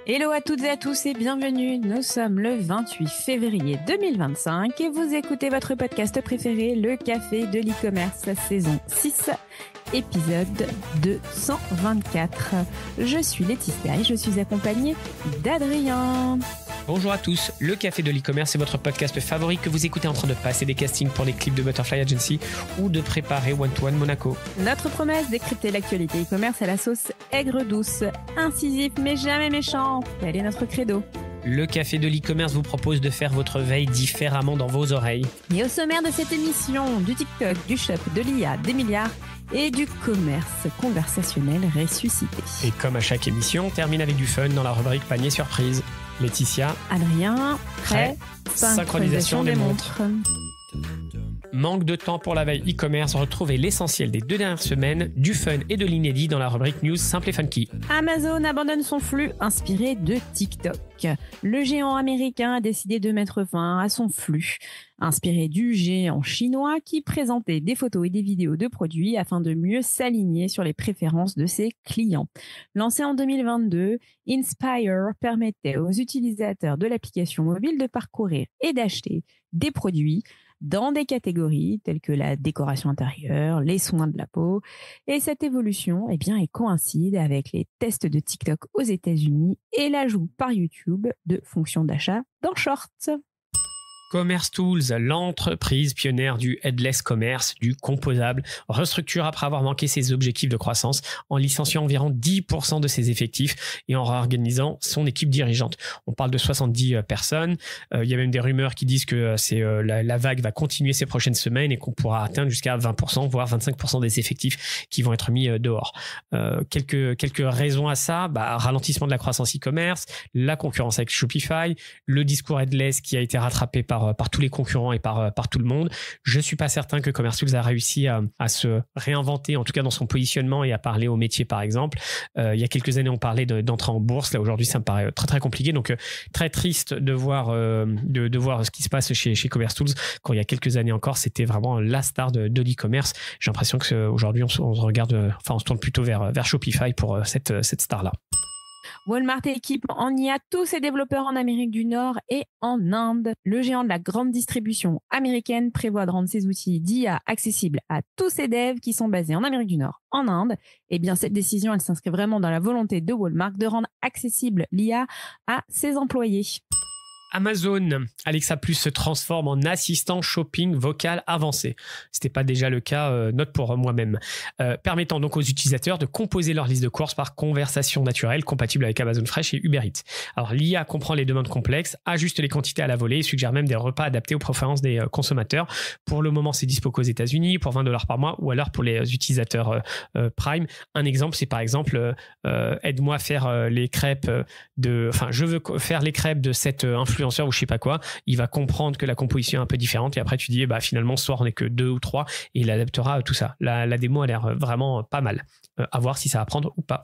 Hello à toutes et à tous et bienvenue. Nous sommes le 28 février 2025 et vous écoutez votre podcast préféré, le Café de l'e-commerce, saison 6, épisode 224. Je suis Laetitia et je suis accompagnée d'Adrien. Bonjour à tous, le Café de l'e-commerce est votre podcast favori que vous écoutez en train de passer des castings pour les clips de Butterfly Agency ou de préparer One to One Monaco. Notre promesse, décrypter l'actualité e-commerce à la sauce aigre douce, incisif mais jamais méchant. Tel est notre credo. Le Café de l'e-commerce vous propose de faire votre veille différemment dans vos oreilles. Et au sommaire de cette émission, du TikTok, du shop, de l'IA, des milliards et du commerce conversationnel ressuscité. Et comme à chaque émission, on termine avec du fun dans la rubrique panier surprise. Laetitia, Adrien, prêt, synchronisation des montres. Manque de temps pour la veille e-commerce, retrouvez l'essentiel des 2 dernières semaines, du fun et de l'inédit dans la rubrique News Simple et Funky. Amazon abandonne son flux inspiré de TikTok. Le géant américain a décidé de mettre fin à son flux, inspiré du géant chinois qui présentait des photos et des vidéos de produits afin de mieux s'aligner sur les préférences de ses clients. Lancé en 2022, Inspire permettait aux utilisateurs de l'application mobile de parcourir et d'acheter des produits dans des catégories telles que la décoration intérieure, les soins de la peau. Et cette évolution elle coïncide avec les tests de TikTok aux États-Unis et l'ajout par YouTube de fonctions d'achat dans Shorts. Commerce Tools, l'entreprise pionnière du headless commerce, du composable, restructure après avoir manqué ses objectifs de croissance en licenciant environ 10% de ses effectifs et en réorganisant son équipe dirigeante. On parle de 70 personnes. Il y a même des rumeurs qui disent que la vague va continuer ces prochaines semaines et qu'on pourra atteindre jusqu'à 20%, voire 25% des effectifs qui vont être mis dehors. Quelques raisons à ça, ralentissement de la croissance e-commerce, la concurrence avec Shopify, le discours headless qui a été rattrapé par tous les concurrents et par tout le monde. Je suis pas certain que Commerce Tools a réussi à se réinventer, en tout cas dans son positionnement et à parler au métier par exemple. Il y a quelques années, on parlait d'entrer en bourse. Là aujourd'hui, ça me paraît très très compliqué. Donc très triste de voir ce qui se passe chez Commerce Tools. Quand il y a quelques années encore, c'était vraiment la star de l'e-commerce. J'ai l'impression que aujourd'hui, on se tourne plutôt vers Shopify pour cette star-là. Walmart équipe en IA tous ses développeurs en Amérique du Nord et en Inde. Le géant de la grande distribution américaine prévoit de rendre ses outils d'IA accessibles à tous ses devs qui sont basés en Amérique du Nord, en Inde. Cette décision, elle s'inscrit vraiment dans la volonté de Walmart de rendre accessible l'IA à ses employés. Amazon, Alexa Plus se transforme en assistant shopping vocal avancé. C'était pas déjà le cas, note pour moi-même. Permettant donc aux utilisateurs de composer leur liste de courses par conversation naturelle compatible avec Amazon Fresh et Uber Eats. Alors l'IA comprend les demandes complexes, ajuste les quantités à la volée et suggère même des repas adaptés aux préférences des consommateurs. Pour le moment, c'est dispo qu'aux États-Unis pour $20 par mois ou alors pour les utilisateurs Prime. Un exemple, c'est par exemple aide-moi à faire les crêpes je veux faire les crêpes de cette influenceur ou je sais pas quoi. Il va comprendre que la composition est un peu différente et après tu dis finalement ce soir on n'est que 2 ou 3 et il adaptera tout ça. La démo a l'air vraiment pas mal. À voir si ça va prendre ou pas.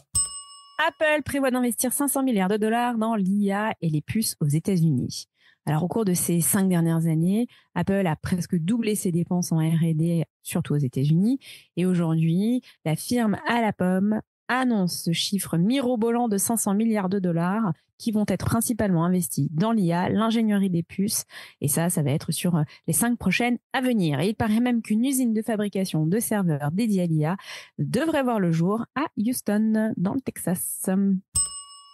Apple prévoit d'investir 500 milliards de dollars dans l'IA et les puces aux États-Unis. Alors, au cours de ces 5 dernières années, Apple a presque doublé ses dépenses en R&D, surtout aux États-Unis. Et aujourd'hui, la firme à la pomme annonce ce chiffre mirobolant de 500 milliards de dollars qui vont être principalement investis dans l'IA, l'ingénierie des puces. Et ça va être sur les 5 prochaines à venir. Et il paraît même qu'une usine de fabrication de serveurs dédiée à l'IA devrait voir le jour à Houston, dans le Texas.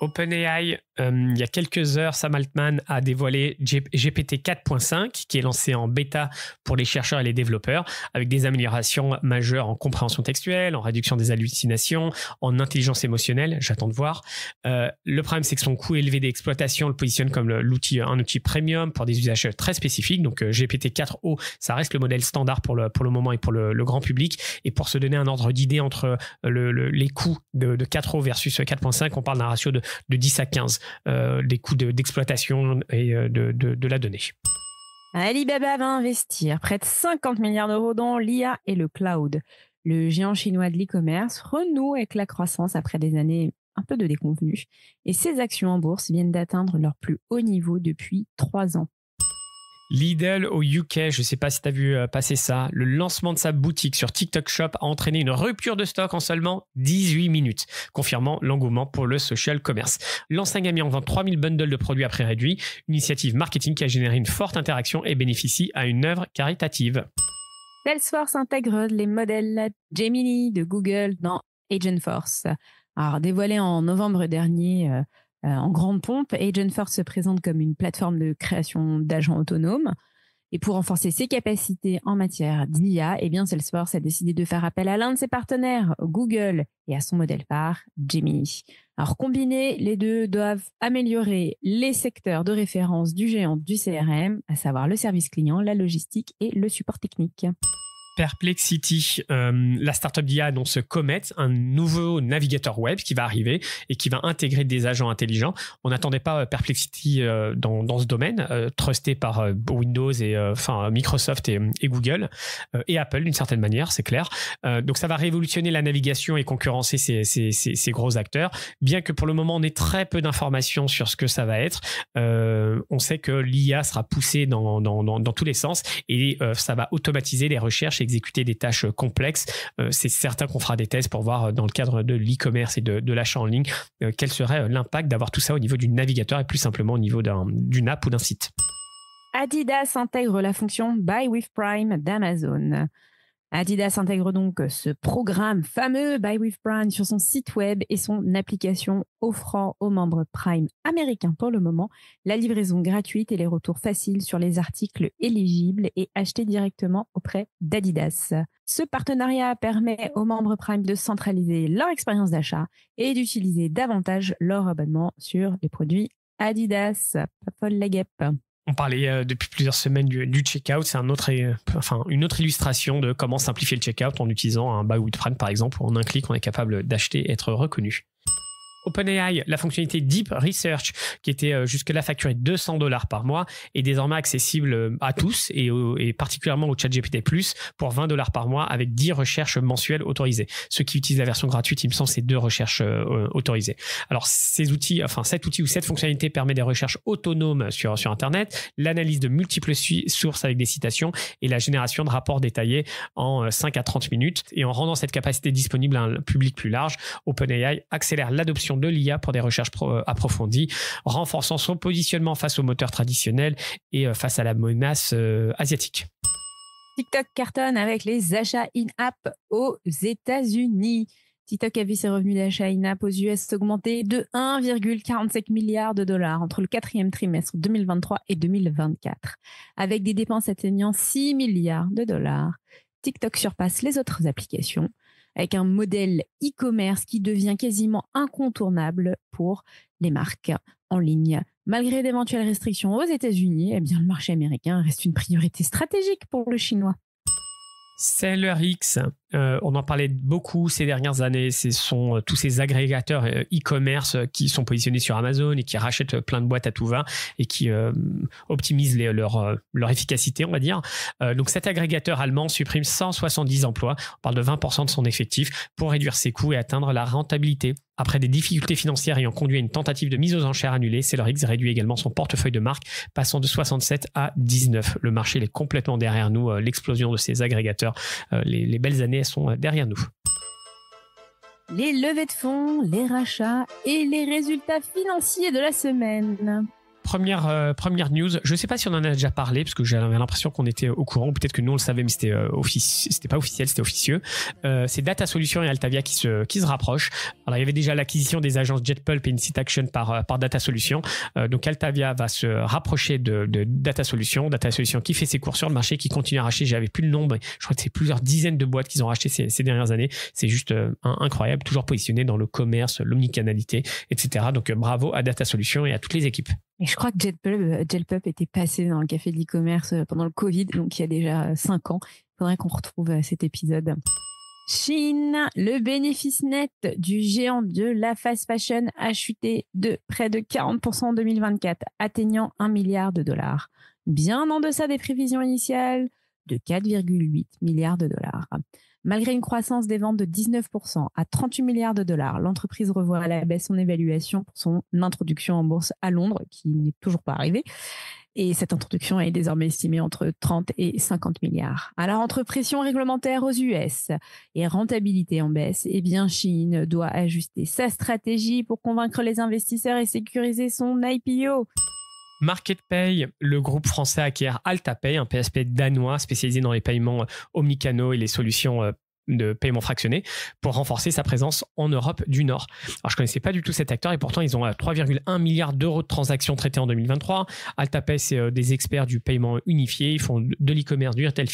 OpenAI, il y a quelques heures, Sam Altman a dévoilé GPT 4.5 qui est lancé en bêta pour les chercheurs et les développeurs avec des améliorations majeures en compréhension textuelle, en réduction des hallucinations, en intelligence émotionnelle. J'attends de voir. Le problème, c'est que son coût élevé d'exploitation le positionne comme un outil premium pour des usages très spécifiques. Donc GPT 4o, ça reste le modèle standard pour le moment et pour le grand public. Et pour se donner un ordre d'idée entre les coûts de 4o versus 4.5, on parle d'un ratio de 10 à 15 des coûts d'exploitation et de la donnée. Alibaba va investir près de 50 milliards d'euros dans l'IA et le cloud. Le géant chinois de l'e-commerce renoue avec la croissance après des années un peu de déconvenue et ses actions en bourse viennent d'atteindre leur plus haut niveau depuis 3 ans. Lidl au UK, je ne sais pas si tu as vu passer ça, le lancement de sa boutique sur TikTok Shop a entraîné une rupture de stock en seulement 18 minutes, confirmant l'engouement pour le social commerce. L'enseigne a mis en vente 3000 bundles de produits à prix réduit, une initiative marketing qui a généré une forte interaction et bénéficie à une œuvre caritative. Salesforce intègre les modèles Gemini de Google dans Agentforce. Alors, dévoilé en novembre dernier en grande pompe, Agentforce se présente comme une plateforme de création d'agents autonomes. Et pour renforcer ses capacités en matière d'IA, eh bien Salesforce a décidé de faire appel à l'un de ses partenaires, Google, et à son modèle phare, Gemini. Alors, combinés, les deux doivent améliorer les secteurs de référence du géant du CRM, à savoir le service client, la logistique et le support technique. Perplexity, la startup d'IA annonce Comet, un nouveau navigateur web qui va arriver et qui va intégrer des agents intelligents. On n'attendait pas Perplexity dans ce domaine, trusté par Windows et Microsoft et Google et Apple d'une certaine manière, c'est clair. Donc ça va révolutionner la navigation et concurrencer ces gros acteurs. Bien que pour le moment on ait très peu d'informations sur ce que ça va être, on sait que l'IA sera poussée dans tous les sens et ça va automatiser les recherches et exécuter des tâches complexes. C'est certain qu'on fera des tests pour voir dans le cadre de l'e-commerce et de l'achat en ligne quel serait l'impact d'avoir tout ça au niveau du navigateur et plus simplement au niveau d'une app ou d'un site. Adidas intègre la fonction Buy with Prime d'Amazon. Adidas intègre donc ce programme fameux Buy with Prime sur son site web et son application, offrant aux membres Prime américains pour le moment la livraison gratuite et les retours faciles sur les articles éligibles et achetés directement auprès d'Adidas. Ce partenariat permet aux membres Prime de centraliser leur expérience d'achat et d'utiliser davantage leur abonnement sur les produits Adidas. Pas folle la guêpe. On parlait depuis plusieurs semaines du checkout. C'est une autre illustration de comment simplifier le checkout en utilisant un Buy with Prime, par exemple, où en un clic, on est capable d'acheter et être reconnu. OpenAI, la fonctionnalité Deep Research, qui était jusque-là facturée $200 par mois, est désormais accessible à tous et particulièrement au ChatGPT+, pour $20 par mois avec 10 recherches mensuelles autorisées. Ceux qui utilisent la version gratuite, il me semble, c'est 2 recherches autorisées. Alors, cet outil ou cette fonctionnalité permet des recherches autonomes sur Internet, l'analyse de multiples sources avec des citations et la génération de rapports détaillés en 5 à 30 minutes. Et en rendant cette capacité disponible à un public plus large, OpenAI accélère l'adoption de l'IA pour des recherches approfondies, renforçant son positionnement face aux moteurs traditionnels et face à la menace asiatique. TikTok cartonne avec les achats in-app aux États-Unis. TikTok a vu ses revenus d'achat in-app aux US augmenter de 1,45 milliard de dollars entre le 4e trimestre 2023 et 2024, avec des dépenses atteignant 6 milliards de dollars. TikTok surpasse les autres applications, avec un modèle e-commerce qui devient quasiment incontournable pour les marques en ligne. Malgré d'éventuelles restrictions aux États-Unis, eh bien, le marché américain reste une priorité stratégique pour le chinois. SellerX, on en parlait beaucoup ces dernières années. Ce sont tous ces agrégateurs e-commerce qui sont positionnés sur Amazon et qui rachètent plein de boîtes à tout va et qui optimisent leur efficacité, on va dire. Donc cet agrégateur allemand supprime 170 emplois, on parle de 20% de son effectif, pour réduire ses coûts et atteindre la rentabilité. Après des difficultés financières ayant conduit à une tentative de mise aux enchères annulée, SellerX réduit également son portefeuille de marques, passant de 67 à 19. Le marché est complètement derrière nous. L'explosion de ces agrégateurs, les belles années sont derrière nous. Les levées de fonds, les rachats et les résultats financiers de la semaine. Première news, je ne sais pas si on en a déjà parlé parce que j'avais l'impression qu'on était au courant, peut-être que nous on le savait mais c'était pas officiel, c'était officieux. C'est Data Solutions et Altavia qui se rapprochent. Alors il y avait déjà l'acquisition des agences Jetpulp et Incite Action par Data Solutions. Donc Altavia va se rapprocher de Data Solutions qui fait ses cours sur le marché, qui continue à racheter. J'avais plus le nombre, je crois que c'est plusieurs dizaines de boîtes qu'ils ont racheté ces dernières années. C'est juste incroyable, toujours positionné dans le commerce, l'omnicanalité, etc. Donc bravo à Data Solutions et à toutes les équipes. Et je crois que Jetpulp était passé dans le café de l'e-commerce pendant le Covid, donc il y a déjà 5 ans. Il faudrait qu'on retrouve cet épisode. Chine, le bénéfice net du géant de la fast fashion a chuté de près de 40% en 2024, atteignant 1 milliard de dollars. Bien en deçà des prévisions initiales de 4,8 milliards de dollars. Malgré une croissance des ventes de 19% à 38 milliards de dollars, l'entreprise revoit à la baisse son évaluation pour son introduction en bourse à Londres, qui n'est toujours pas arrivée. Et cette introduction est désormais estimée entre 30 et 50 milliards. Alors, entre pression réglementaire aux US et rentabilité en baisse, eh bien, Shein doit ajuster sa stratégie pour convaincre les investisseurs et sécuriser son IPO. MarketPay, le groupe français acquiert Altapay, un PSP danois spécialisé dans les paiements omnicanaux et les solutions de paiement fractionné pour renforcer sa présence en Europe du Nord. Alors, je ne connaissais pas du tout cet acteur et pourtant, ils ont 3,1 milliards d'euros de transactions traitées en 2023. Altapay, c'est des experts du paiement unifié. Ils font de l'e-commerce, du retail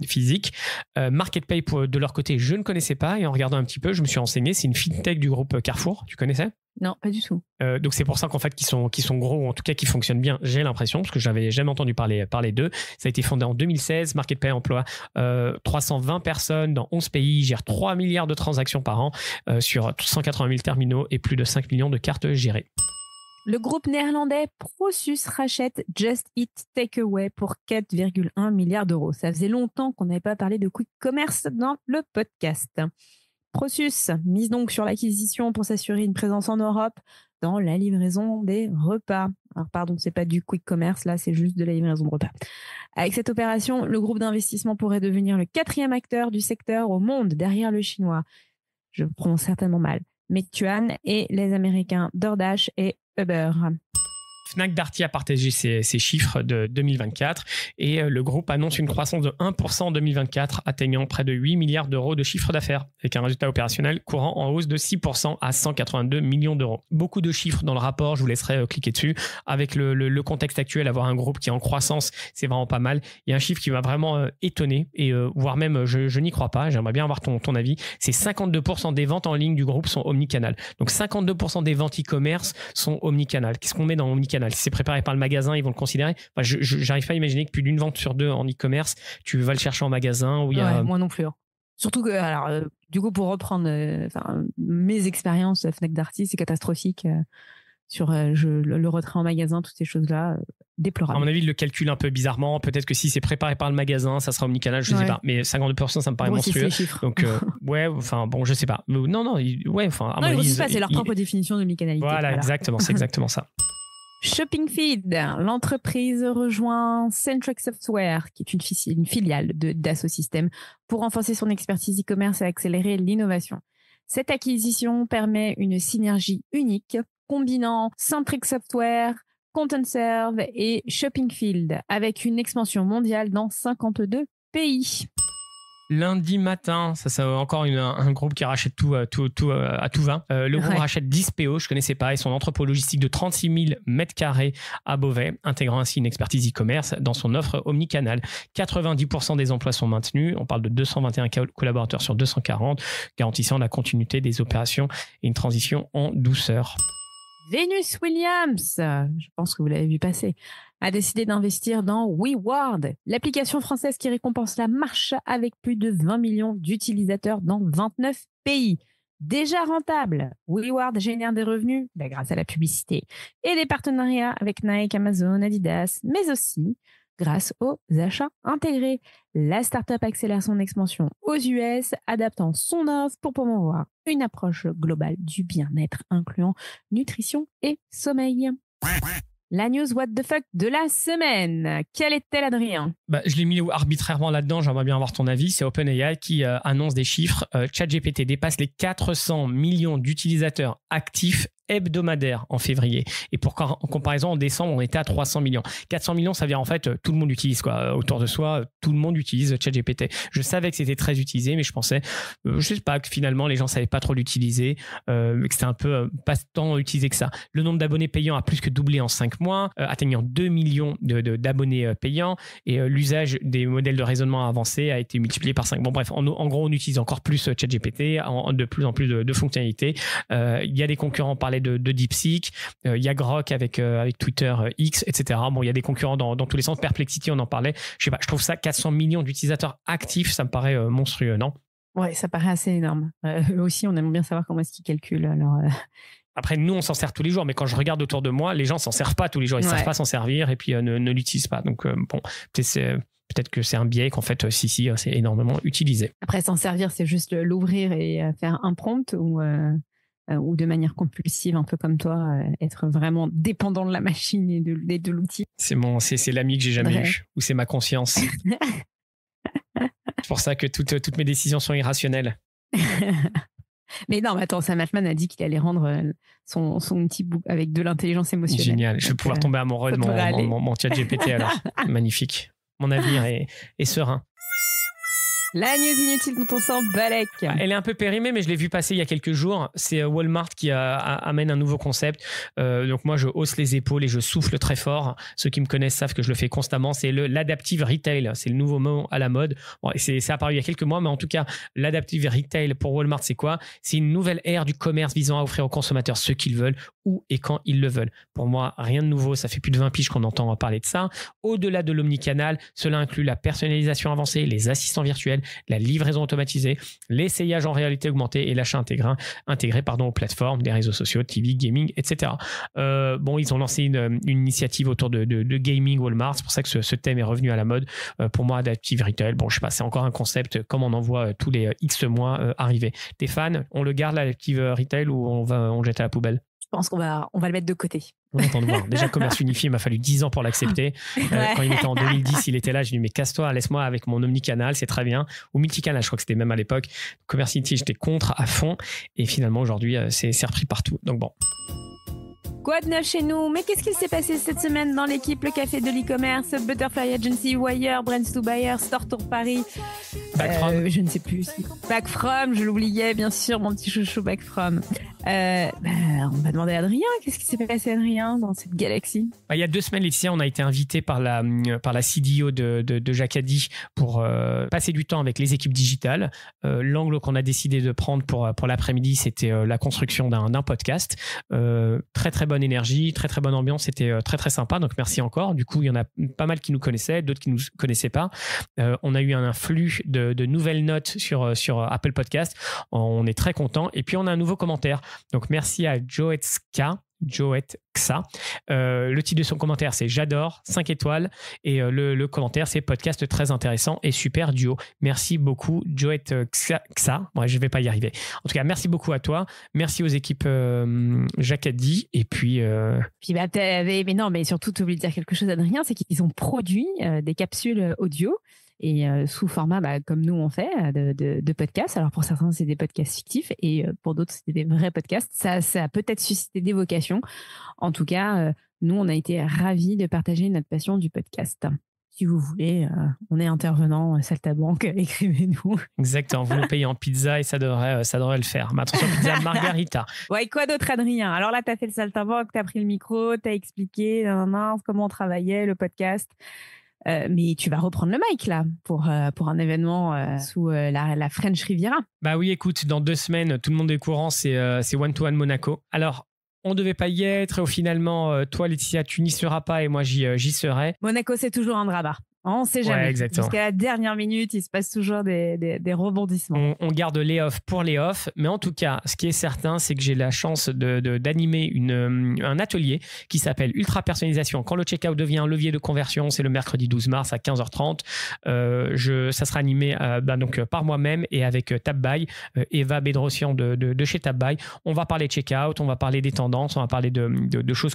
physique. MarketPay, de leur côté, je ne connaissais pas et en regardant un petit peu, je me suis renseigné. C'est une fintech du groupe Carrefour. Tu connaissais ? Non, pas du tout. Donc c'est pour ça qu'en fait qu'ils sont gros, ou en tout cas qu'ils fonctionnent bien, j'ai l'impression, parce que je n'avais jamais entendu parler d'eux. Ça a été fondé en 2016. MarketPay emploie 320 personnes dans 11 pays, gère 3 milliards de transactions par an sur 180 000 terminaux et plus de 5 millions de cartes gérées. Le groupe néerlandais Prosus rachète Just Eat Takeaway pour 4,1 milliards d'euros. Ça faisait longtemps qu'on n'avait pas parlé de quick commerce dans le podcast. Prosus mise donc sur l'acquisition pour s'assurer une présence en Europe dans la livraison des repas. Alors pardon, c'est pas du quick commerce, là c'est juste de la livraison de repas. Avec cette opération, le groupe d'investissement pourrait devenir le 4e acteur du secteur au monde derrière le chinois. Je prononce certainement mal. Meituan et les Américains DoorDash et Uber. Fnac Darty a partagé ses chiffres de 2024 et le groupe annonce une croissance de 1% en 2024, atteignant près de 8 milliards d'euros de chiffre d'affaires, avec un résultat opérationnel courant en hausse de 6% à 182 millions d'euros. Beaucoup de chiffres dans le rapport, je vous laisserai cliquer dessus. Avec le contexte actuel, avoir un groupe qui est en croissance, c'est vraiment pas mal. Il y a un chiffre qui m'a vraiment étonné, et voire même je n'y crois pas, j'aimerais bien avoir ton avis, c'est 52% des ventes en ligne du groupe sont omnicanal. Donc 52% des ventes e-commerce sont omnicanal. Qu'est-ce qu'on met dans omnicanal ? Si c'est préparé par le magasin, ils vont le considérer. Enfin, je n'arrive pas à imaginer que plus d'une vente sur deux en e-commerce, tu vas le chercher en magasin. Où il y a... Moi non plus. Surtout que, alors, du coup, pour reprendre mes expériences Fnac Darty, c'est catastrophique sur le retrait en magasin, toutes ces choses-là, déplorables. À mon avis, il le calcule un peu bizarrement. Peut-être que si c'est préparé par le magasin, ça sera omnicanal, je ne sais pas. Mais 52%, ça me paraît monstrueux. Donc, je sais pas. Non, ils disent pas, c'est leur propre définition d'omnicanalité. Voilà, exactement, c'est exactement ça. ShoppingFeed, l'entreprise rejoint Centric Software, qui est une filiale de Dassault Systèmes, pour renforcer son expertise e-commerce et accélérer l'innovation. Cette acquisition permet une synergie unique, combinant Centric Software, ContentServe et ShoppingFeed, avec une expansion mondiale dans 52 pays. Lundi matin, ça c'est encore un groupe qui rachète tout à tout va. Le groupe rachète Dispeo, je ne connaissais pas, et son entrepôt logistique de 36 000 m² à Beauvais, intégrant ainsi une expertise e-commerce dans son offre omnicanal. 90% des emplois sont maintenus. On parle de 221 collaborateurs sur 240, garantissant la continuité des opérations et une transition en douceur. Venus Williams, je pense que vous l'avez vu passer, a décidé d'investir dans WeWard, l'application française qui récompense la marche avec plus de 20 millions d'utilisateurs dans 29 pays. Déjà rentable, WeWard génère des revenus grâce à la publicité et des partenariats avec Nike, Amazon, Adidas, mais aussi grâce aux achats intégrés. La startup accélère son expansion aux US, adaptant son offre pour promouvoir une approche globale du bien-être incluant nutrition et sommeil. La news what the fuck de la semaine. Quelle est-elle, Adrien ? Je l'ai mis arbitrairement là-dedans, j'aimerais bien avoir ton avis. C'est OpenAI qui annonce des chiffres. ChatGPT dépasse les 400 millions d'utilisateurs actifs hebdomadaires en février. Et pour en comparaison, en décembre, on était à 300 millions. 400 millions, ça veut dire en fait, tout le monde utilise autour de soi, tout le monde utilise ChatGPT. Je savais que c'était très utilisé, mais je pensais, je sais pas, que finalement, les gens savaient pas trop l'utiliser, que c'était un peu pas tant utilisé que ça. Le nombre d'abonnés payants a plus que doublé en 5 mois, atteignant 2 millions d'abonnés payants, et l'usage des modèles de raisonnement avancés a été multiplié par 5. Bon, bref, en gros, on utilise encore plus ChatGPT, de plus en plus de fonctionnalités. Il y a des concurrents, on parlait de DeepSeek, il y a Grok avec Twitter X, etc. Bon, il y a des concurrents dans tous les sens. Perplexity, on en parlait. Je sais pas, je trouve ça 400 millions d'utilisateurs actifs, ça me paraît monstrueux, non ? Ouais, ça paraît assez énorme. Eux aussi, on aime bien savoir comment est-ce qu'ils calculent. Alors, Après, nous, on s'en sert tous les jours, mais quand je regarde autour de moi, les gens s'en servent pas tous les jours. Ils ne savent pas s'en servir et puis ne l'utilisent pas. Donc, peut-être que c'est un biais qu'en fait, si, c'est énormément utilisé. Après, s'en servir, c'est juste l'ouvrir et faire un prompt ou ou de manière compulsive, un peu comme toi, être vraiment dépendant de la machine et de l'outil. C'est l'ami que j'ai jamais eu, ou c'est ma conscience. C'est pour ça que toutes mes décisions sont irrationnelles. Mais non, mais attends, Sam Altman a dit qu'il allait rendre son outil avec de l'intelligence émotionnelle. Génial, je vais pouvoir tomber amoureux de mon chat GPT alors. Magnifique. Mon avenir est serein. La news inutile dont on s'en balèque. Elle est un peu périmée, mais je l'ai vu passer il y a quelques jours. C'est Walmart qui amène un nouveau concept. Donc moi, je hausse les épaules et je souffle très fort. Ceux qui me connaissent savent que je le fais constamment. C'est l'adaptive retail. C'est le nouveau mot à la mode. Bon, c'est apparu il y a quelques mois, mais en tout cas, l'adaptive retail pour Walmart, c'est quoi? C'est une nouvelle ère du commerce visant à offrir aux consommateurs ce qu'ils veulent, où et quand ils le veulent. Pour moi, rien de nouveau. Ça fait plus de 20 piges qu'on entend parler de ça. Au-delà de l'omnicanal, cela inclut la personnalisation avancée, les assistants virtuels, la livraison automatisée, l'essayage en réalité augmentée et l'achat intégré aux plateformes, des réseaux sociaux, TV, gaming, etc. Ils ont lancé une initiative autour de gaming Walmart. C'est pour ça que ce thème est revenu à la mode. Pour moi, Adaptive Retail, je sais pas, c'est encore un concept comme on en voit tous les X mois arriver. T'es fan? On le garde, l'Adaptive Retail, ou on le jette à la poubelle? Je pense qu'on va le mettre de côté. On attend de voir. Déjà, Commerce Unifié, il m'a fallu 10 ans pour l'accepter. Quand il était en 2010, il était là. J'ai dit, mais casse-toi, laisse-moi avec mon omnicanal, c'est très bien. Ou multicanal, je crois que c'était même à l'époque. Commerce Unifié, j'étais contre à fond. Et finalement, aujourd'hui, c'est repris partout. Donc bon. Quoi de neuf chez nous? Mais qu'est-ce qui s'est passé cette semaine dans l'équipe? Le café de l'e-commerce, Butterfly Agency, Wire, Brands to Buyer, Store Tour Paris. Backfrom. Je ne sais plus. Backfrom, je l'oubliais, bien sûr, mon petit chouchou Backfrom. On va demander à Adrien. Qu'est-ce qui s'est passé, Adrien, dans cette galaxie? Il y a 2 semaines, Laetitia, on a été invité par la CDO de Jacadi pour passer du temps avec les équipes digitales. L'angle qu'on a décidé de prendre pour l'après-midi, c'était la construction d'un podcast. Très, très bonne énergie, très, très bonne ambiance. C'était très, très sympa. Donc, merci encore. Du coup, il y en a pas mal qui nous connaissaient, d'autres qui ne nous connaissaient pas. On a eu un flux de nouvelles notes sur Apple Podcast. On est très content. Et puis, on a un nouveau commentaire. Donc, merci à Joetska. Le titre de son commentaire, c'est J'adore, 5 étoiles. Et le commentaire, c'est podcast très intéressant et super duo. Merci beaucoup, Joetxa. Ouais, je ne vais pas y arriver. En tout cas, merci beaucoup à toi. Merci aux équipes Jacadi. Et puis. Mais surtout, tu oublies de dire quelque chose, Adrien, c'est qu'ils ont produit des capsules audio. Et sous format, comme nous on fait, de podcasts. Alors pour certains, c'est des podcasts fictifs et pour d'autres, c'était des vrais podcasts. Ça a peut-être suscité des vocations. En tout cas, nous, on a été ravis de partager notre passion du podcast. Si vous voulez, on est intervenant, Saltabanque, écrivez-nous. Exactement, vous nous payez en pizza et ça devrait le faire. Mais attention, pizza margarita. Ouais, quoi d'autre, Adrien? Alors là, tu as fait le Saltabanque, tu as pris le micro, tu as expliqué comment on travaillait, le podcast. Mais tu vas reprendre le mic là pour un événement sous la French Riviera. Bah oui, écoute, dans 2 semaines, tout le monde est au courant, c'est One to One Monaco. Alors, on ne devait pas y être et finalement, toi, Laetitia, tu n'y seras pas et moi, j'y serai. Monaco, c'est toujours un drama. On ne sait jamais. Ouais, jusqu'à la dernière minute, il se passe toujours des rebondissements. On garde les off pour les off, mais en tout cas, ce qui est certain, c'est que j'ai la chance d'animer un atelier qui s'appelle Ultra Personnalisation. Quand le checkout devient un levier de conversion, c'est le mercredi 12 mars à 15h30. Ça sera animé par moi-même et avec TapBuy, Eva Bedrossian de chez TapBuy. On va parler de checkout, on va parler des tendances, on va parler de choses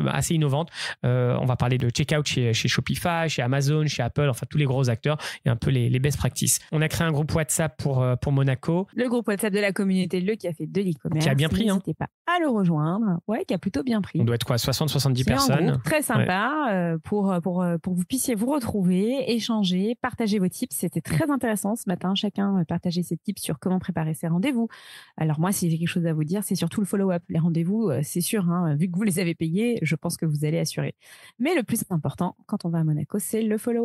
assez innovantes. On va parler de checkout chez Shopify, chez Amazon, chez Apple, enfin tous les gros acteurs et un peu les best practices. On a créé un groupe WhatsApp pour Monaco. Le groupe WhatsApp de la communauté Le Café de l'e-commerce. Qui a bien pris. N'hésitez pas à le rejoindre. Ouais, qui a plutôt bien pris. On doit être 60-70 personnes. C'est un groupe très sympa pour que vous puissiez vous retrouver, échanger, partager vos tips. C'était très intéressant ce matin. Chacun partageait ses tips sur comment préparer ses rendez-vous. Alors moi, si j'ai quelque chose à vous dire, c'est surtout le follow-up. Les rendez-vous, c'est sûr, vu que vous les avez payés, je pense que vous allez assurer. Mais le plus important, quand on va à Monaco, c'est le follow-up.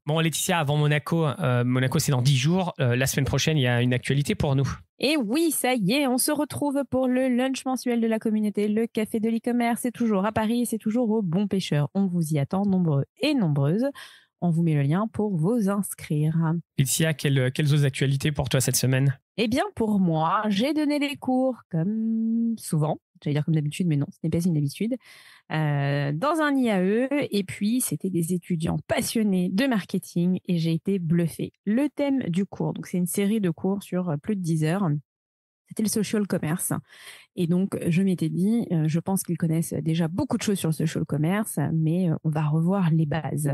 Bon, Laetitia, avant Monaco, c'est dans 10 jours. La semaine prochaine, il y a une actualité pour nous. Et oui, ça y est, on se retrouve pour le lunch mensuel de la communauté, le café de l'e-commerce. C'est toujours à Paris, c'est toujours au Bon Pêcheur. On vous y attend, nombreux et nombreuses. On vous met le lien pour vous inscrire. Laetitia, quelles autres actualités pour toi cette semaine? Eh bien, pour moi, j'ai donné des cours comme souvent. J'allais dire comme d'habitude, mais non, ce n'est pas une habitude. Dans un IAE, et puis c'était des étudiants passionnés de marketing et j'ai été bluffée. Le thème du cours, donc c'est une série de cours sur plus de 10 heures. C'était le social commerce. Et donc, je m'étais dit, je pense qu'ils connaissent déjà beaucoup de choses sur le social commerce, mais on va revoir les bases.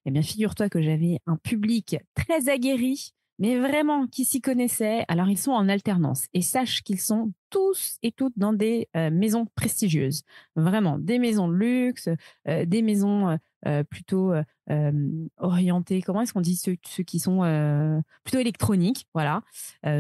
Eh bien, figure-toi que j'avais un public très aguerri, mais vraiment qui s'y connaissait. Alors, ils sont en alternance et sache qu'ils sont tous et toutes dans des maisons prestigieuses. Vraiment, des maisons de luxe, des maisons plutôt orientées, comment est-ce qu'on dit ceux qui sont plutôt électroniques, voilà,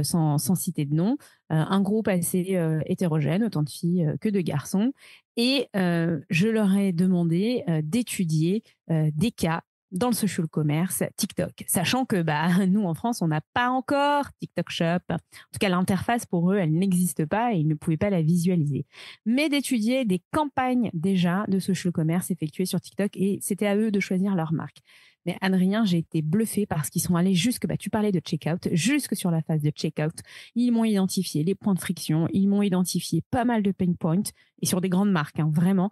sans citer de nom. Un groupe assez hétérogène, autant de filles que de garçons. Et je leur ai demandé d'étudier des cas dans le social commerce TikTok, sachant que nous en France on n'a pas encore TikTok Shop. En tout cas, l'interface pour eux elle n'existe pas et ils ne pouvaient pas la visualiser, mais d'étudier des campagnes déjà de social commerce effectuées sur TikTok, et c'était à eux de choisir leur marque. Mais Adrien, j'ai été bluffée parce qu'ils sont allés jusque, tu parlais de checkout, jusque sur la phase de checkout. Ils m'ont identifié les points de friction, ils m'ont identifié pas mal de pain points, et sur des grandes marques, hein, vraiment.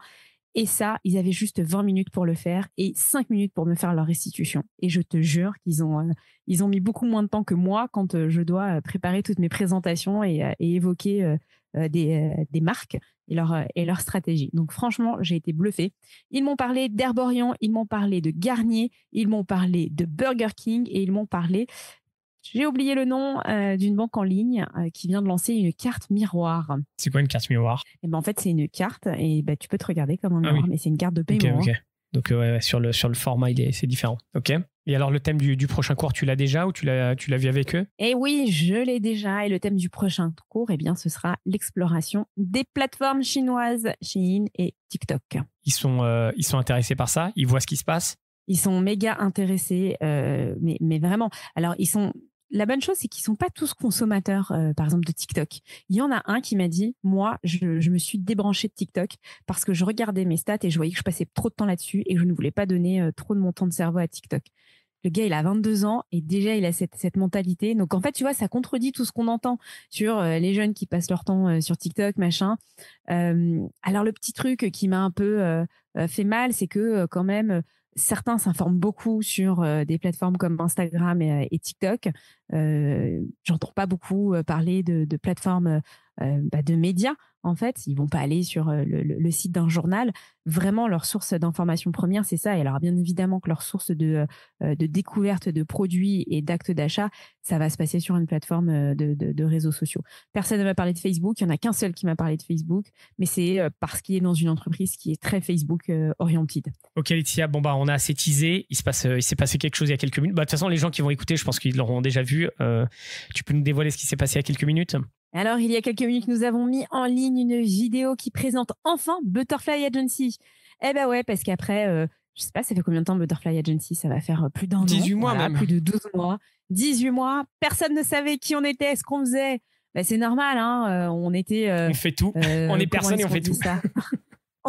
Et ça, ils avaient juste 20 minutes pour le faire et 5 minutes pour me faire leur restitution. Et je te jure qu'ils ont mis beaucoup moins de temps que moi quand je dois préparer toutes mes présentations et évoquer des marques et leur stratégie. Donc franchement, j'ai été bluffée. Ils m'ont parlé d'Herborian, ils m'ont parlé de Garnier, ils m'ont parlé de Burger King et ils m'ont parlé... J'ai oublié le nom d'une banque en ligne qui vient de lancer une carte miroir. C'est quoi une carte miroir? Et en fait, c'est une carte et tu peux te regarder comme un miroir, mais c'est une carte de paiement. Ok. Donc ouais, sur le format, c'est différent. Ok. Et alors le thème du prochain cours, tu l'as déjà ou tu l'as vu avec eux? Eh oui, je l'ai déjà. Et le thème du prochain cours, ce sera l'exploration des plateformes chinoises, Shein et TikTok. Ils sont intéressés par ça? Ils voient ce qui se passe? Ils sont méga intéressés, mais vraiment. Alors, la bonne chose, c'est qu'ils sont pas tous consommateurs, par exemple, de TikTok. Il y en a un qui m'a dit, moi, je me suis débranché de TikTok parce que je regardais mes stats et je voyais que je passais trop de temps là-dessus et je ne voulais pas donner trop de mon temps de cerveau à TikTok. Le gars, il a 22 ans et déjà, il a cette mentalité. Donc, en fait, tu vois, ça contredit tout ce qu'on entend sur les jeunes qui passent leur temps sur TikTok, machin. Alors, le petit truc qui m'a un peu fait mal, c'est que quand même... Certains s'informent beaucoup sur des plateformes comme Instagram et TikTok. J'entends pas beaucoup parler de plateformes de médias. En fait, ils vont pas aller sur le site d'un journal. Vraiment, leur source d'information première, c'est ça. Et alors, bien évidemment que leur source de découverte de produits et d'actes d'achat, ça va se passer sur une plateforme de réseaux sociaux. Personne ne m'a parlé de Facebook. Il y en a qu'un seul qui m'a parlé de Facebook, mais c'est parce qu'il est dans une entreprise qui est très Facebook oriented. Ok, Laetitia. Bon on a assez teasé. Il s'est passé quelque chose il y a quelques minutes. De toute façon, les gens qui vont écouter, je pense qu'ils l'auront déjà vu. Tu peux nous dévoiler ce qui s'est passé il y a quelques minutes? Alors, il y a quelques minutes, nous avons mis en ligne une vidéo qui présente enfin Butterfly Agency. Eh ben ouais, parce qu'après, je sais pas, ça fait combien de temps Butterfly Agency? Ça va faire plus d'un an. 18 mois même. Plus de 12 mois. 18 mois. Personne ne savait qui on était, ce qu'on faisait. C'est normal, hein. On était... on fait tout. On est personne et on fait tout. Ça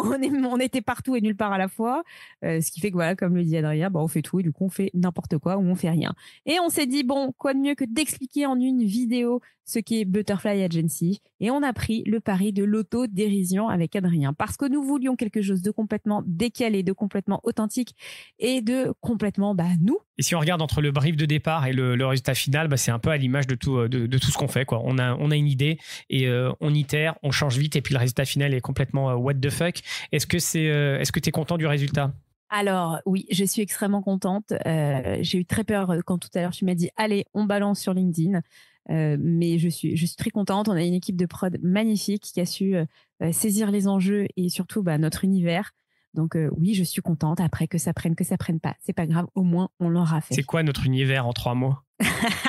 on était partout et nulle part à la fois, ce qui fait que voilà, comme le dit Adrien, on fait tout et du coup on fait n'importe quoi ou on fait rien. Et on s'est dit quoi de mieux que d'expliquer en une vidéo ce qu'est Butterfly Agency, et on a pris le pari de l'autodérision avec Adrien parce que nous voulions quelque chose de complètement décalé, de complètement authentique et de complètement nous. Et si on regarde entre le brief de départ et le résultat final, c'est un peu à l'image de tout ce qu'on fait, quoi. On a une idée et on itère, on change vite et puis le résultat final est complètement what the fuck. Est-ce que tu es content du résultat? Alors oui, je suis extrêmement contente. J'ai eu très peur quand tout à l'heure tu m'as dit allez, on balance sur LinkedIn. Mais je suis très contente. On a une équipe de prod magnifique qui a su saisir les enjeux et surtout notre univers. Donc oui, je suis contente. Après, que ça prenne pas, c'est pas grave. Au moins, on l'aura fait. C'est quoi notre univers en 3 mots?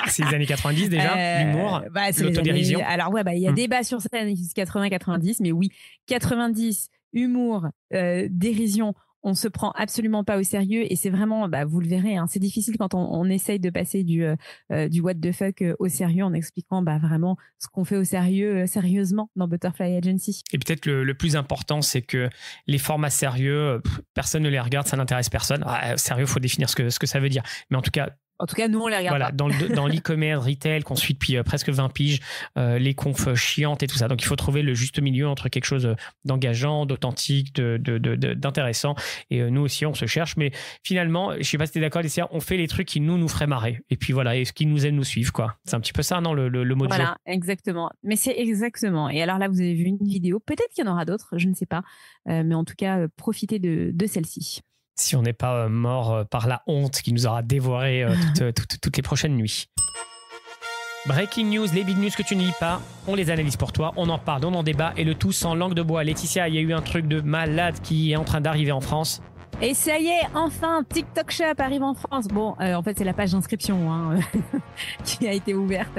C'est les années 90 déjà, l'humour, l'autodérision. Alors ouais, il y a débat sur cette année 80-90, mais oui, 90, humour, dérision. On se prend absolument pas au sérieux et c'est vraiment, vous le verrez, hein, c'est difficile quand on essaye de passer du what the fuck au sérieux en expliquant vraiment ce qu'on fait au sérieux, sérieusement dans Butterfly Agency. Et peut-être le plus important, c'est que les formats sérieux, personne ne les regarde, ça n'intéresse personne. Sérieux, faut définir ce que ça veut dire. Mais en tout cas, En tout cas, nous, on les regarde voilà, pas. dans l'e-commerce, retail, qu'on suit depuis presque 20 piges, les confs chiantes et tout ça. Donc, il faut trouver le juste milieu entre quelque chose d'engageant, d'authentique, d'intéressant. Et nous aussi, on se cherche. Mais finalement, je ne sais pas si tu es d'accord, Laetitia, on fait les trucs qui nous feraient marrer. Et puis voilà, et ce qui nous aime nous suivre, quoi. C'est un petit peu ça, non, le mot de jeu. Voilà, exactement. Mais c'est exactement. Et alors là, vous avez vu une vidéo. Peut-être qu'il y en aura d'autres, je ne sais pas. Mais en tout cas, profitez de celle-ci. Si on n'est pas mort par la honte qui nous aura dévoré toutes les prochaines nuits. Breaking news, les big news que tu ne lis pas, on les analyse pour toi, on en parle, on en débat et le tout sans langue de bois. Laetitia, il y a eu un truc de malade qui est en train d'arriver en France. Et ça y est, enfin, TikTok Shop arrive en France. Bon, en fait, c'est la page d'inscription qui a été ouverte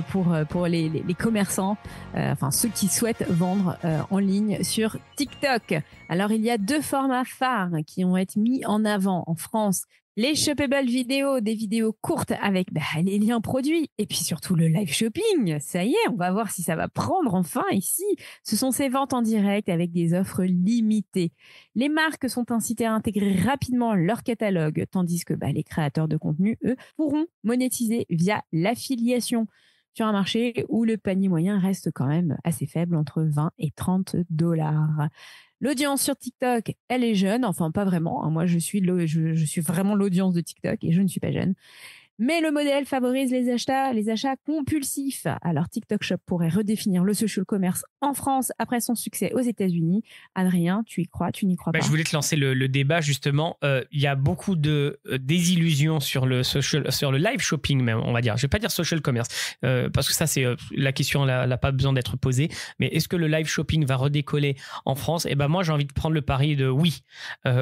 pour les commerçants, enfin ceux qui souhaitent vendre en ligne sur TikTok. Alors, il y a 2 formats phares qui ont été mis en avant en France. Les shoppable vidéos, des vidéos courtes avec les liens produits et puis surtout le live shopping. Ça y est, on va voir si ça va prendre enfin ici. Ce sont ces ventes en direct avec des offres limitées. Les marques sont incitées à intégrer rapidement leur catalogue, tandis que les créateurs de contenu, eux, pourront monétiser via l'affiliation sur un marché où le panier moyen reste quand même assez faible, entre 20 et 30 $. L'audience sur TikTok, elle est jeune, enfin pas vraiment. Moi, je suis vraiment l'audience de TikTok et je ne suis pas jeune. Mais le modèle favorise les achats compulsifs. Alors TikTok Shop pourrait redéfinir le social commerce en France après son succès aux États-Unis. Adrien, tu y crois, tu n'y crois pas? Je voulais te lancer le débat justement. Il y a beaucoup de désillusions sur le live shopping même, on va dire. Je vais pas dire social commerce parce que ça c'est la question n'a pas besoin d'être posée. Mais est-ce que le live shopping va redécoller en France? Et moi j'ai envie de prendre le pari de oui.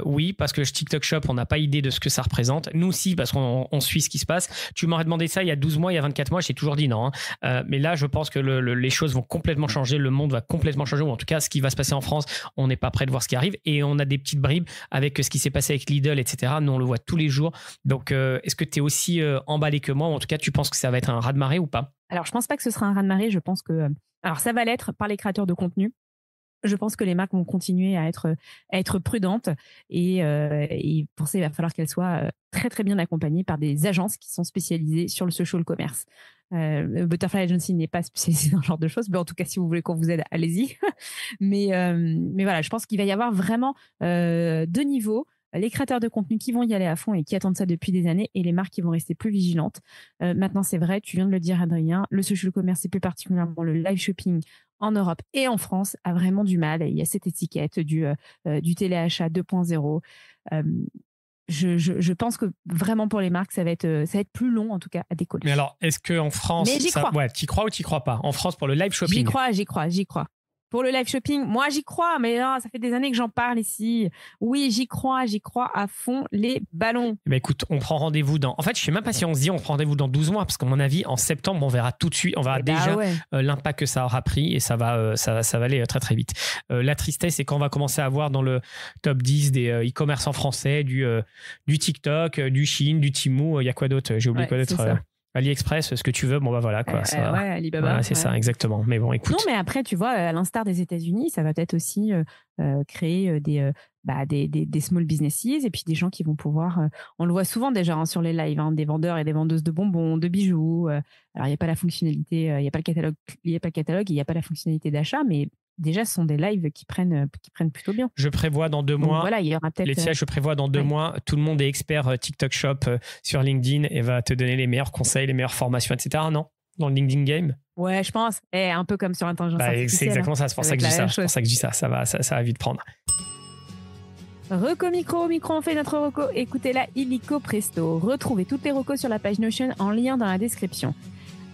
Oui, parce que TikTok Shop, on n'a pas idée de ce que ça représente. Nous aussi, parce qu'on suit ce qui se passe. Tu m'aurais demandé ça il y a 12 mois, il y a 24 mois, j'ai toujours dit non. Mais là, je pense que les choses vont complètement changer, le monde va complètement changer, ou en tout cas, ce qui va se passer en France, on n'est pas prêt de voir ce qui arrive. Et on a des petites bribes avec ce qui s'est passé avec Lidl, etc. Nous, on le voit tous les jours. Donc, est-ce que tu es aussi emballé que moi, ou en tout cas, tu penses que ça va être un raz-de-marée ou pas? Alors, je pense pas que ce sera un raz-de-marée. Je pense que... Alors, ça va l'être par les créateurs de contenu. Je pense que les marques vont continuer à être prudentes et pour ça, il va falloir qu'elles soient très, très bien accompagnées par des agences qui sont spécialisées sur le social commerce. Butterfly Agency n'est pas spécialisé dans ce genre de choses, mais en tout cas, si vous voulez qu'on vous aide, allez-y. mais voilà, je pense qu'il va y avoir vraiment 2 niveaux. Les créateurs de contenu qui vont y aller à fond et qui attendent ça depuis des années, et les marques qui vont rester plus vigilantes. Maintenant, c'est vrai, tu viens de le dire, Adrien, le social commerce et plus particulièrement le live shopping en Europe et en France a vraiment du mal. Il y a cette étiquette du téléachat 2.0. Je pense que vraiment pour les marques, ça va être plus long en tout cas à décoller. Mais alors, est-ce qu'en France, mais j'y crois. Ouais, t'y crois ou t'y crois pas? En France, pour le live shopping? J'y crois. Pour le live shopping, moi j'y crois, mais non, ça fait des années que j'en parle ici. Oui, j'y crois à fond les ballons. Écoute, on prend rendez-vous en fait, je sais même pas si on se dit on prend rendez-vous dans 12 mois, parce qu'à mon avis, en septembre, on verra tout de suite, on verra déjà l'impact que ça aura pris et ça va aller très très vite. La tristesse, c'est quand on va commencer à voir dans le top 10 des e-commerce en français, du TikTok, du Shein, du Temu, il y a quoi d'autre? J'ai oublié quoi d'autre? AliExpress, ce que tu veux, voilà quoi. Alibaba. Voilà, c'est ça, exactement. Mais bon, écoute. Non, mais après, tu vois, à l'instar des États-Unis, ça va peut-être aussi créer des small businesses et puis des gens qui vont pouvoir. On le voit souvent déjà sur les lives, des vendeurs et des vendeuses de bonbons, de bijoux. Alors, il n'y a pas la fonctionnalité, il n'y a pas le catalogue, il n'y a pas la fonctionnalité d'achat, mais déjà, ce sont des lives qui prennent plutôt bien. Je prévois dans 2 mois. Donc, voilà, il y aura peut-être. Laetitia, je prévois dans 2 mois, tout le monde est expert TikTok Shop sur LinkedIn et va te donner les meilleurs conseils, les meilleures formations, etc. Non? Dans le LinkedIn game? Ouais, je pense. Un peu comme sur l'intelligence artificielle. C'est exactement ça. C'est pour ça que je dis ça. C'est pour ça que je dis ça. Ça va vite prendre. Reco micro, on fait notre reco. Écoutez-la illico presto. Retrouvez toutes les recos sur la page Notion en lien dans la description.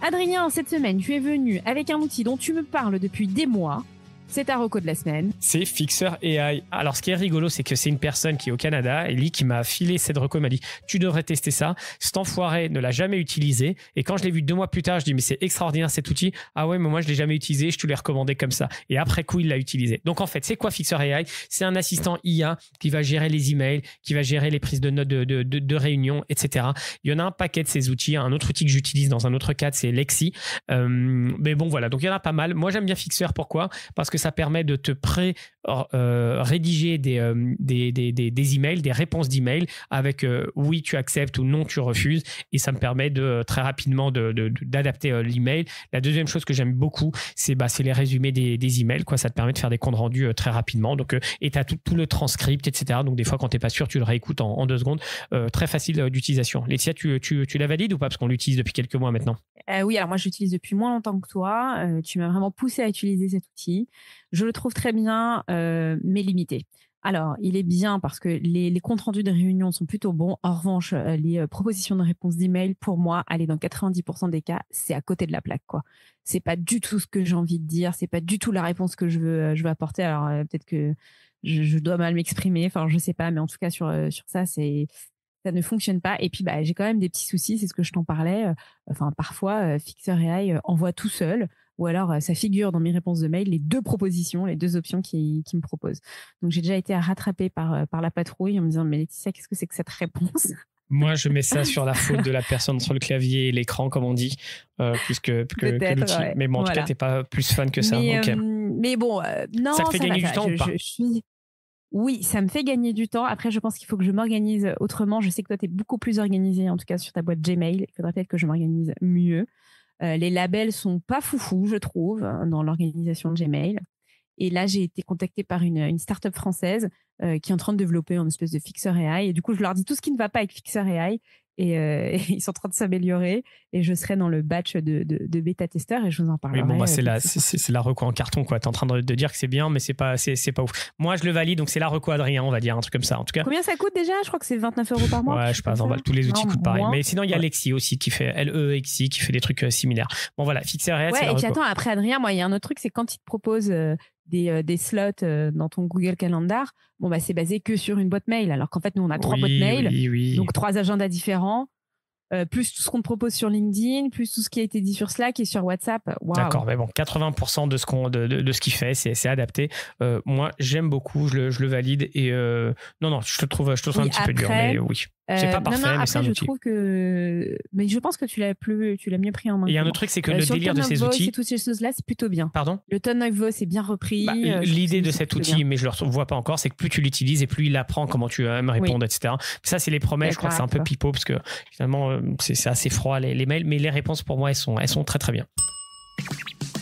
Adrien, cette semaine, tu es venu avec un outil dont tu me parles depuis des mois. C'est ta reco de la semaine. C'est Fixer AI. Alors, ce qui est rigolo, c'est que c'est une personne qui est au Canada, Ellie, qui m'a filé cette reco. Elle m'a dit, tu devrais tester ça. Cet enfoiré ne l'a jamais utilisé. Et quand je l'ai vu 2 mois plus tard, je dis, mais c'est extraordinaire cet outil. Ah ouais, mais moi, je l'ai jamais utilisé. Je te l'ai recommandé comme ça. Et après coup, il l'a utilisé. Donc, en fait, c'est quoi Fixer AI? C'est un assistant IA qui va gérer les emails, qui va gérer les prises de notes de réunion, etc. Il y en a un paquet de ces outils. Un autre outil que j'utilise dans un autre cadre, c'est Lexi. Mais bon, voilà. Donc, il y en a pas mal. Moi, j'aime bien Fixer. Pourquoi? Parce que que ça permet de te rédiger des emails, des réponses d'emails avec oui, tu acceptes ou non, tu refuses. Et ça me permet très rapidement d'adapter l'email. La deuxième chose que j'aime beaucoup, c'est les résumés des emails, quoi. Ça te permet de faire des comptes rendus très rapidement. Donc, et tu as tout le transcript, etc. Donc, des fois, quand tu n'es pas sûr, tu le réécoutes en 2 secondes. Très facile d'utilisation. Laetitia, tu la valides ou pas? Parce qu'on l'utilise depuis quelques mois maintenant. Oui, alors moi, je l'utilise depuis moins longtemps que toi. Tu m'as vraiment poussé à utiliser cet outil. Je le trouve très bien, mais limité. Alors, il est bien parce que les comptes rendus de réunion sont plutôt bons. En revanche, les propositions de réponse d'email, pour moi, dans 90% des cas, c'est à côté de la plaque, quoi. C'est pas du tout ce que j'ai envie de dire. C'est pas du tout la réponse que je veux apporter. Alors, peut-être que je dois mal m'exprimer. Enfin, je sais pas. Mais en tout cas, sur ça, ça ne fonctionne pas. Et puis, j'ai quand même des petits soucis. C'est ce que je t'en parlais. Parfois, Fixer AI envoie tout seul. Ou alors, ça figure dans mes réponses de mail les 2 propositions, les 2 options qu'il me propose. Donc, j'ai déjà été rattrapée par la patrouille en me disant, mais Laetitia, qu'est-ce que c'est que cette réponse? Moi, je mets ça sur la faute de la personne sur le clavier et l'écran, comme on dit, plus que l'outil. Ouais. Mais bon, en tout cas, tu n'es pas plus fan que ça. Mais bon, non, ça te fait gagner du temps ou pas? Oui, ça me fait gagner du temps. Après, je pense qu'il faut que je m'organise autrement. Je sais que toi, tu es beaucoup plus organisé, en tout cas sur ta boîte Gmail. Il faudrait peut-être que je m'organise mieux. Les labels sont pas foufous, je trouve, dans l'organisation de Gmail. Et là, j'ai été contactée par une start-up française qui est en train de développer une espèce de Fixer AI. Et du coup, je leur dis tout ce qui ne va pas avec Fixer AI. Et ils sont en train de s'améliorer. Et je serai dans le batch de bêta-testeurs et je vous en parlerai. Oui, bon, c'est la reco en carton, quoi. Tu es en train de dire que c'est bien, mais c'est pas ouf. Moi, je le valide, donc c'est la reco Adrien, on va dire, un truc comme ça. En tout cas. Combien ça coûte déjà? Je crois que c'est 29 € par mois. Ouais, je sais pas, tous les outils coûtent pareil. Mais sinon, il y a Lexi aussi qui fait LEXI, qui fait des trucs similaires. Bon, voilà, Fixer AI, c'est la reco. Et puis attends, après Adrien, moi, il y a un autre truc, c'est quand il te propose des slots dans ton Google Calendar, c'est basé que sur une boîte mail. Alors qu'en fait, nous, on a 3 boîtes mail, donc 3 agendas différents. Plus tout ce qu'on te propose sur LinkedIn, plus tout ce qui a été dit sur Slack et sur WhatsApp. Wow. D'accord, mais bon, 80% de ce qu'il fait, c'est adapté. Moi, j'aime beaucoup, je le valide et non, je te trouve un petit peu dur, mais oui. C'est pas parfait, mais c'est un outil. Mais je pense que tu l'as mieux pris en main. Et il y a un autre truc, c'est que le délire de ces outils. Et toutes ces choses-là, c'est plutôt bien. Pardon? Le tone of voice est bien repris. L'idée de cet outil, mais je le vois pas encore, c'est que plus tu l'utilises et plus il apprend comment tu aimes répondre, etc. Ça, c'est les promesses. Je crois que c'est un peu pipeau parce que finalement, c'est assez froid les mails, mais les réponses pour moi, elles sont très très bien.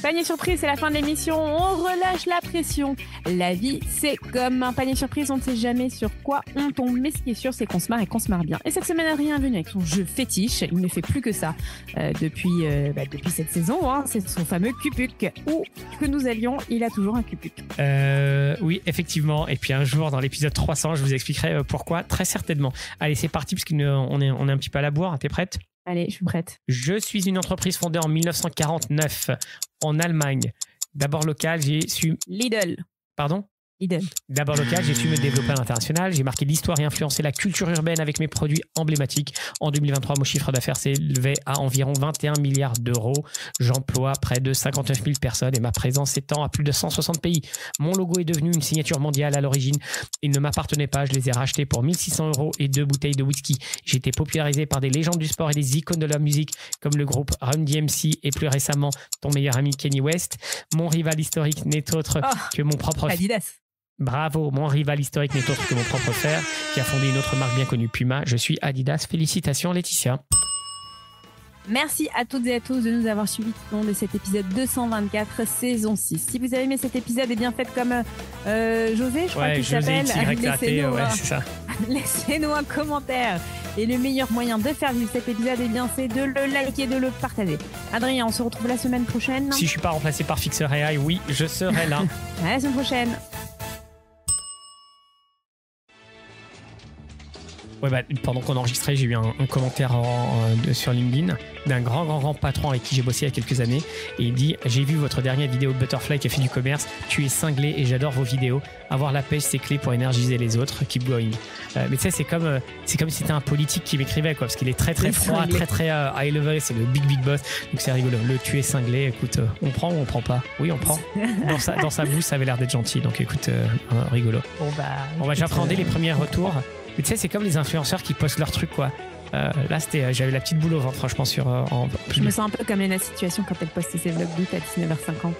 Panier surprise, c'est la fin de l'émission. On relâche la pression. La vie, c'est comme un panier surprise. On ne sait jamais sur quoi on tombe. Mais ce qui est sûr, c'est qu'on se marre et qu'on se marre bien. Et cette semaine, Adrien est venu avec son jeu fétiche. Il ne fait plus que ça depuis cette saison. C'est son fameux Cupuc. Où que nous allions, il a toujours un Cupuc. Oui, effectivement. Et puis un jour, dans l'épisode 300, je vous expliquerai pourquoi, très certainement. Allez, c'est parti, parce qu'on est un petit peu à la bourre. T'es prête? Allez, je suis prête. Je suis une entreprise fondée en 1949 en Allemagne. D'abord locale, j'ai su... Lidl. Pardon? Lidl. D'abord local, j'ai su me développer à l'international. J'ai marqué l'histoire et influencé la culture urbaine avec mes produits emblématiques. En 2023, mon chiffre d'affaires s'élevait à environ 21 milliards d'euros. J'emploie près de 59 000 personnes et ma présence s'étend à plus de 160 pays. Mon logo est devenu une signature mondiale à l'origine. Il ne m'appartenait pas, je les ai rachetés pour 1600 € et 2 bouteilles de whisky. J'ai été popularisé par des légendes du sport et des icônes de la musique comme le groupe Run DMC et plus récemment ton meilleur ami Kanye West. Mon rival historique n'est autre que mon propre... Adidas. Bravo, mon rival historique n'est autre que mon propre frère qui a fondé une autre marque bien connue, Puma. Je suis Adidas. Félicitations, Laetitia. Merci à toutes et à tous de nous avoir suivis tout au long de cet épisode 224, saison 6. Si vous avez aimé cet épisode, eh bien faites comme José, je crois qu'il s'appelle. Laissez-nous un commentaire. Et le meilleur moyen de faire vivre cet épisode, eh bien, c'est de le liker, de le partager. Adrien, on se retrouve la semaine prochaine. Si je ne suis pas remplacé par Fixer AI, oui, je serai là. À la semaine prochaine. Ouais, pendant qu'on enregistrait, j'ai eu un commentaire sur LinkedIn d'un grand patron avec qui j'ai bossé il y a quelques années, et il dit: j'ai vu votre dernière vidéo de Butterfly qui a fait du commerce, tu es cinglé et j'adore vos vidéos, avoir la pêche c'est clé pour énergiser les autres, keep going. Mais tu sais, c'est comme si c'était un politique qui m'écrivait, quoi, parce qu'il est très froid, très high level, c'est le big boss, donc c'est rigolo. Le tu es cinglé, écoute, on prend ou on prend pas? Oui, on prend. Dans sa bouche, ça avait l'air d'être gentil, donc écoute, rigolo. On va j'appréhendais les premiers retours. Mais tu sais, c'est comme les influenceurs qui postent leurs trucs, quoi. Là, j'avais la petite boule au ventre, franchement. Je me sens un peu comme Lena Situation quand elle postait ses vlogs d'août à 19h50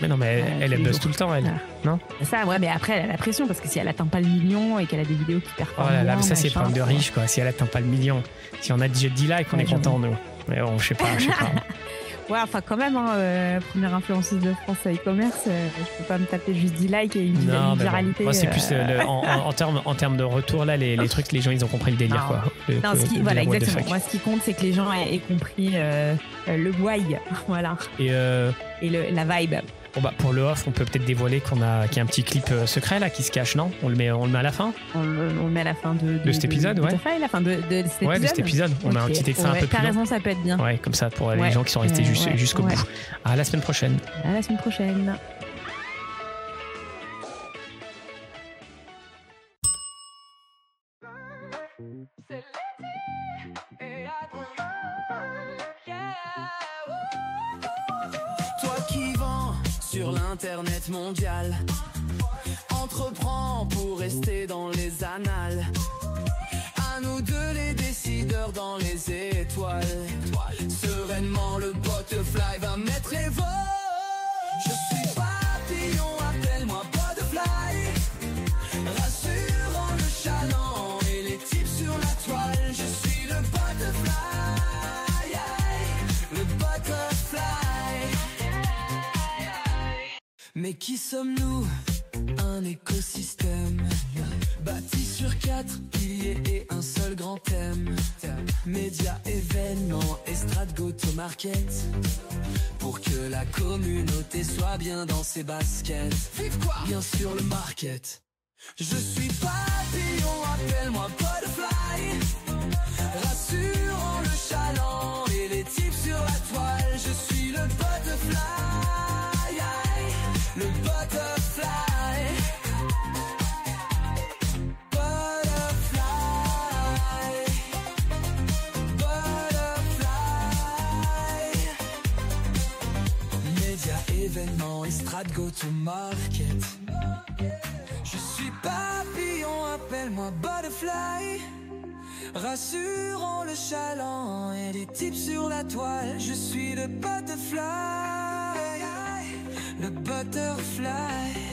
Mais non, mais elle buzz tout le temps, elle. Voilà. Non? Ça, ouais, mais après, elle a la pression parce que si elle atteint pas le million et qu'elle a des vidéos qui performent. Oh là là, moins, mais ça, c'est le machin, problème de riche, quoi. Si elle atteint pas le million. Si on a déjà 10 likes, on Ouais, est content, nous. Mais bon, je sais pas. Ouais, enfin, quand même, première influenceuse de France à e-commerce, je peux pas me taper juste 10 likes et une Non, mais viralité. bon. Moi, c'est plus en termes de retour, là, les trucs, les gens, ils ont compris le délire, Non. quoi. Non, voilà, what the exactement. fuck. Moi, ce qui compte, c'est que les gens aient compris le why, voilà, Et la vibe. bon, bah, pour le off, on peut peut-être dévoiler qu'il y a un petit clip secret, là, qui se cache, non? On le met à la fin? On le met à la fin de cet épisode, ouais. La fin de cet épisode. Ouais, de cet épisode. On met un petit extrait un peu plus T'as long. raison, ça peut être bien. Ouais, comme ça, pour les gens qui sont restés jusqu'au bout. À la semaine prochaine. À la semaine prochaine. Toi qui vends sur l'internet mondial, entreprends pour rester dans les annales. À nous deux les décideurs dans les étoiles. Sereinement le butterfly va mettre les vols. Je suis papillon, appelle-moi butterfly. Rassurant le chaland et les tips sur la toile. Je suis le butterfly, le butterfly. Mais qui sommes-nous? Un écosystème bâti sur 4 piliers et un seul grand thème. Médias, événements, estrade, go-to-market. Pour que la communauté soit bien dans ses baskets. Vive quoi? Bien sûr le market. Je suis papillon, appelle-moi butterfly. Rassurant le chaland et les tips sur la toile. Je suis le butterfly, le butterfly. Événements, estrade, go to market. Je suis papillon, appelle-moi butterfly. Rassurant le chaland et les tips sur la toile. Je suis le butterfly, le butterfly.